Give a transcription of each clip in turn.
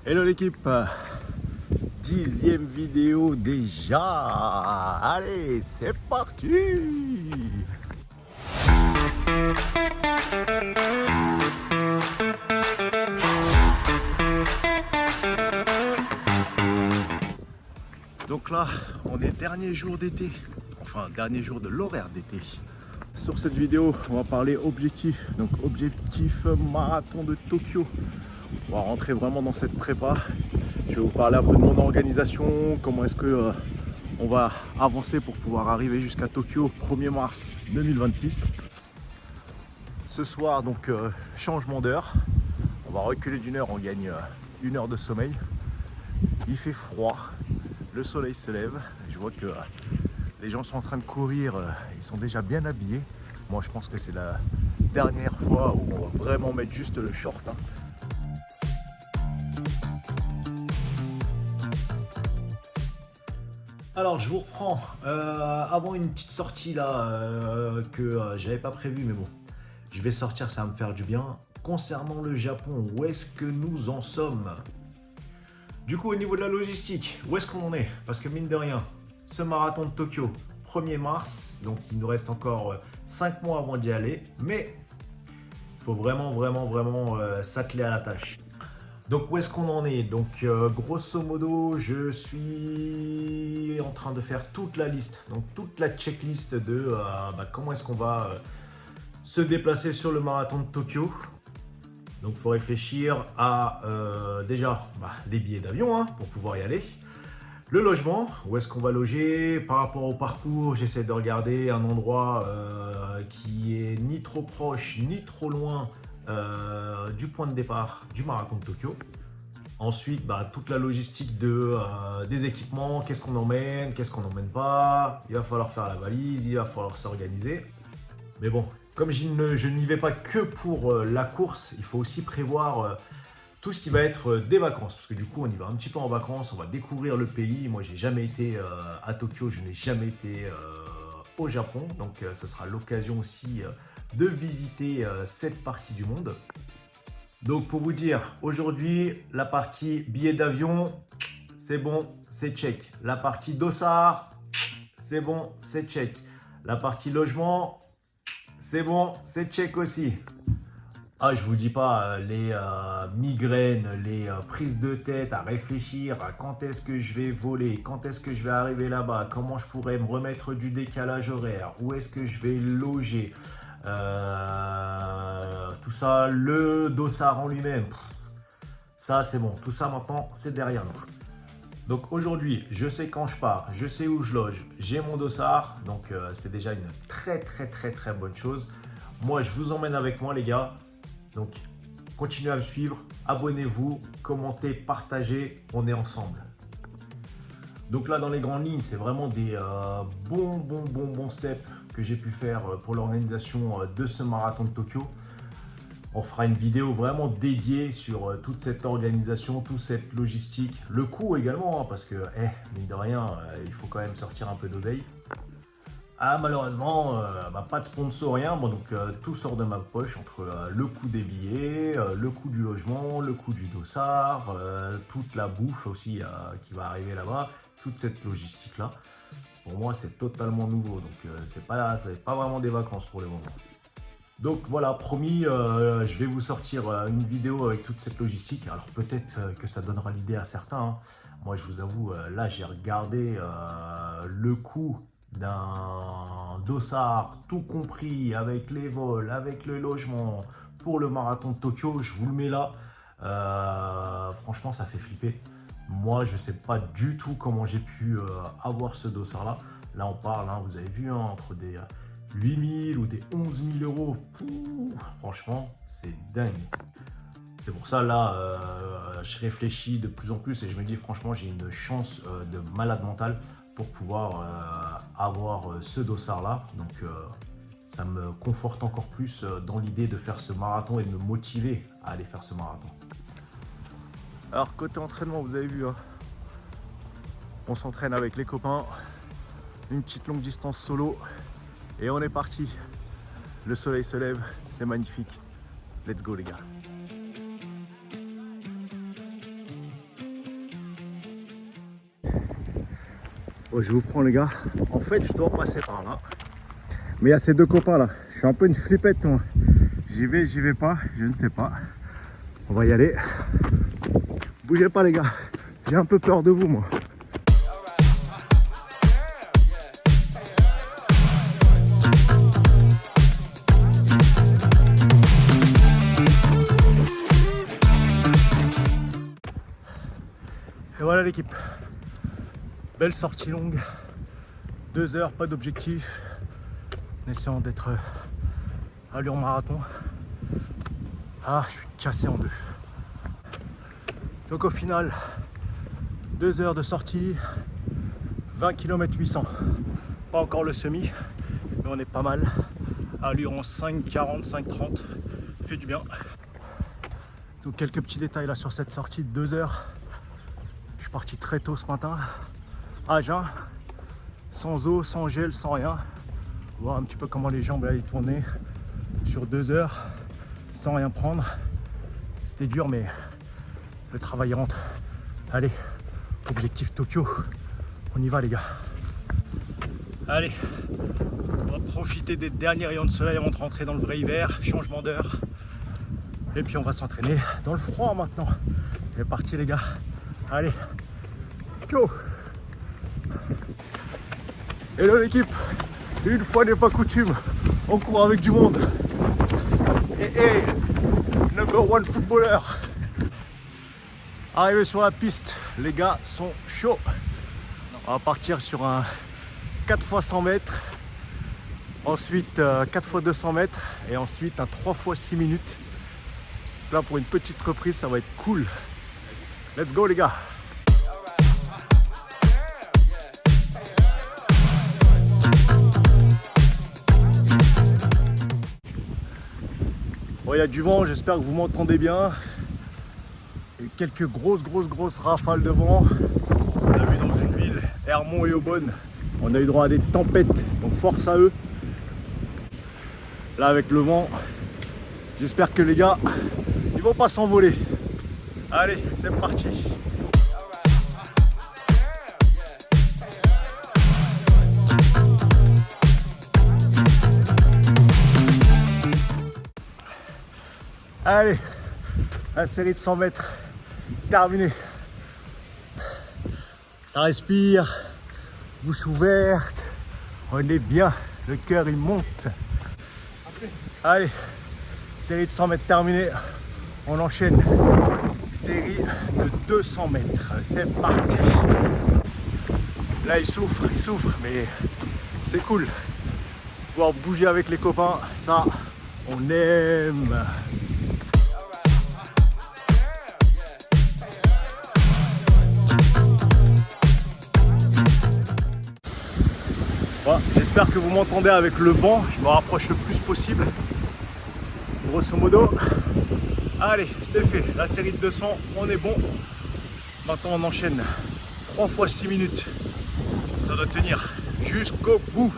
Hello l'équipe, 10e vidéo déjà. Allez, c'est parti. Donc là, on est dernier jour d'été, enfin dernier jour de l'horaire d'été. Sur cette vidéo, on va parler objectif, donc objectif marathon de Tokyo. On va rentrer vraiment dans cette prépa. Je vais vous parler un peu de mon organisation, comment est-ce que on va avancer pour pouvoir arriver jusqu'à Tokyo 1er mars 2026. Ce soir, donc changement d'heure. On va reculer d'une heure, on gagne 1 heure de sommeil. Il fait froid, le soleil se lève. Je vois que les gens sont en train de courir, ils sont déjà bien habillés. Moi, je pense que c'est la dernière fois où on va vraiment mettre juste le short. Alors je vous reprends avant une petite sortie là que j'avais pas prévu, mais bon, je vais sortir, ça va me faire du bien. Concernant le Japon, où est-ce que nous en sommes? Du coup, au niveau de la logistique, où est-ce qu'on en est? Parce que mine de rien, ce marathon de Tokyo, 1er mars, donc il nous reste encore 5 mois avant d'y aller, mais il faut vraiment s'atteler à la tâche. Donc où est-ce qu'on en est? Donc grosso modo, je suis en train de faire toute la liste, donc toute la checklist de comment est-ce qu'on va se déplacer sur le marathon de Tokyo. Donc il faut réfléchir à déjà les billets d'avion pour pouvoir y aller. Le logement, où est-ce qu'on va loger? Par rapport au parcours, j'essaie de regarder un endroit qui est ni trop proche ni trop loin du point de départ du marathon de Tokyo. Ensuite, toute la logistique des équipements, qu'est-ce qu'on emmène, qu'est-ce qu'on n'emmène pas. Il va falloir faire la valise, il va falloir s'organiser. Mais bon, comme je n'y vais pas que pour la course, il faut aussi prévoir tout ce qui va être des vacances. Parce que du coup, on y va un petit peu en vacances, on va découvrir le pays. Moi, j'ai jamais été à Tokyo, je n'ai jamais été au Japon. Donc, ce sera l'occasion aussi de visiter cette partie du monde. Donc pour vous dire, aujourd'hui, la partie billet d'avion, c'est bon, c'est check. La partie dossard, c'est bon, c'est check. La partie logement, c'est bon, c'est check aussi. Ah, je vous dis pas les migraines, les prises de tête à réfléchir à quand est-ce que je vais voler, quand est-ce que je vais arriver là-bas, comment je pourrais me remettre du décalage horaire, où est-ce que je vais loger. Tout ça, le dossard en lui-même, ça c'est bon, tout ça maintenant c'est derrière nous. Donc aujourd'hui, je sais quand je pars, je sais où je loge, j'ai mon dossard, donc c'est déjà une très bonne chose. Moi je vous emmène avec moi les gars, donc continuez à me suivre, abonnez-vous, commentez, partagez, on est ensemble. Donc là dans les grandes lignes, c'est vraiment des bons steps que j'ai pu faire pour l'organisation de ce marathon de Tokyo. On fera une vidéo vraiment dédiée sur toute cette organisation, toute cette logistique, le coût également, parce que, mine de rien, il faut quand même sortir un peu d'oseille. Ah, malheureusement, pas de sponsor, rien, donc tout sort de ma poche entre le coût des billets, le coût du logement, le coût du dossard, toute la bouffe aussi qui va arriver là-bas, toute cette logistique-là. Pour moi, c'est totalement nouveau, donc ça n'est pas vraiment des vacances pour le moment. Donc voilà, promis, je vais vous sortir une vidéo avec toute cette logistique. Alors peut-être que ça donnera l'idée à certains. Moi, je vous avoue, là, j'ai regardé le coût d'un dossard, tout compris, avec les vols, avec le logement, pour le marathon de Tokyo. Je vous le mets là. Franchement, ça fait flipper. Moi, je ne sais pas du tout comment j'ai pu avoir ce dossard-là. Là, on parle, vous avez vu, entre des 8 000 ou des 11 000 euros. Pouh, franchement, c'est dingue. C'est pour ça, là, je réfléchis de plus en plus et je me dis, franchement, j'ai une chance de malade mental pour pouvoir avoir ce dossard-là. Donc, ça me conforte encore plus dans l'idée de faire ce marathon et de me motiver à aller faire ce marathon. Alors côté entraînement, vous avez vu, on s'entraîne avec les copains, une petite longue distance solo et on est parti. Le soleil se lève, c'est magnifique. Let's go les gars. Bon, je vous prends les gars. En fait, je dois passer par là. Mais il y a ces deux copains là. Je suis un peu une flippette moi. J'y vais pas, je ne sais pas. On va y aller. Bougez pas les gars. J'ai un peu peur de vous moi. Et voilà l'équipe. Belle sortie longue. 2 heures, pas d'objectif. En essayant d'être allure marathon. Ah, je suis cassé en deux. Donc au final, 2 heures de sortie, 20 km 800. Pas encore le semi, mais on est pas mal. Allure en 5,40, 5,30. Fait du bien. Donc quelques petits détails là sur cette sortie de 2 heures. Je suis parti très tôt ce matin, à jeun, sans eau, sans gel, sans rien. Voir un petit peu comment les jambes allaient tourner sur 2 heures, sans rien prendre. C'était dur, mais le travail rentre. Allez, objectif Tokyo. On y va les gars. Allez, on va profiter des derniers rayons de soleil avant de rentrer dans le vrai hiver. Changement d'heure. Et puis on va s'entraîner dans le froid maintenant. C'est parti les gars. Allez, go! Hello l'équipe. Une fois n'est pas coutume, on court avec du monde. Et number one footballeur. Arrivé sur la piste, les gars sont chauds. On va partir sur un 4 x 100 mètres, ensuite 4 x 200 mètres et ensuite un 3 x 6 minutes. Là pour une petite reprise, ça va être cool. Let's go les gars. Bon, il y a du vent, j'espère que vous m'entendez bien. Il y a eu quelques grosses rafales de vent. On a vu dans une ville, Hermont et Aubonne, on a eu droit à des tempêtes, donc force à eux. Là avec le vent, j'espère que les gars, ils vont pas s'envoler. Allez, c'est parti. Allez, la série de 100 mètres terminée. Ça respire, bouche ouverte, on est bien, le cœur il monte. Allez, série de 100 mètres terminée, on enchaîne. Série de 200 mètres, c'est parti. Là il souffre, mais c'est cool. Pouvoir bouger avec les copains, ça, on aime. Voilà, j'espère que vous m'entendez avec le vent, je me rapproche le plus possible. Grosso modo, allez, c'est fait, la série de 200, on est bon. Maintenant on enchaîne 3 x 6 minutes. Ça doit tenir jusqu'au bout.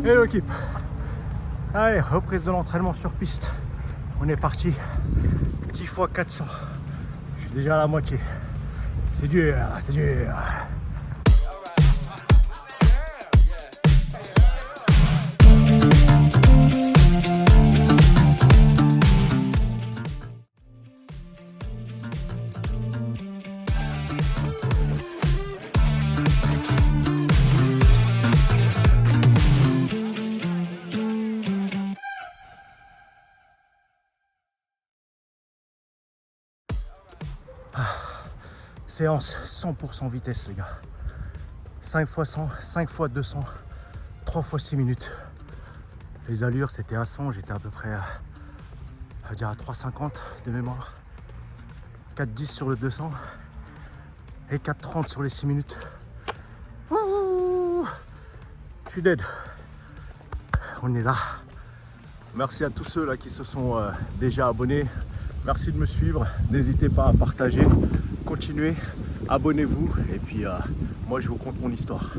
Hello l'équipe. Allez, reprise de l'entraînement sur piste. On est parti. 10 x 400. Je suis déjà à la moitié. C'est dur, c'est dur. Séance 100% vitesse les gars. 5 fois 100, 5 fois 200, 3 fois 6 minutes. Les allures c'était à 100, j'étais à peu près à 3,50 de mémoire. 4,10 sur le 200 et 4,30 sur les 6 minutes. Ouh, je suis dead. On est là. Merci à tous ceux là qui se sont déjà abonnés. Merci de me suivre. N'hésitez pas à partager. Continuez, abonnez-vous. Et puis moi je vous conte mon histoire.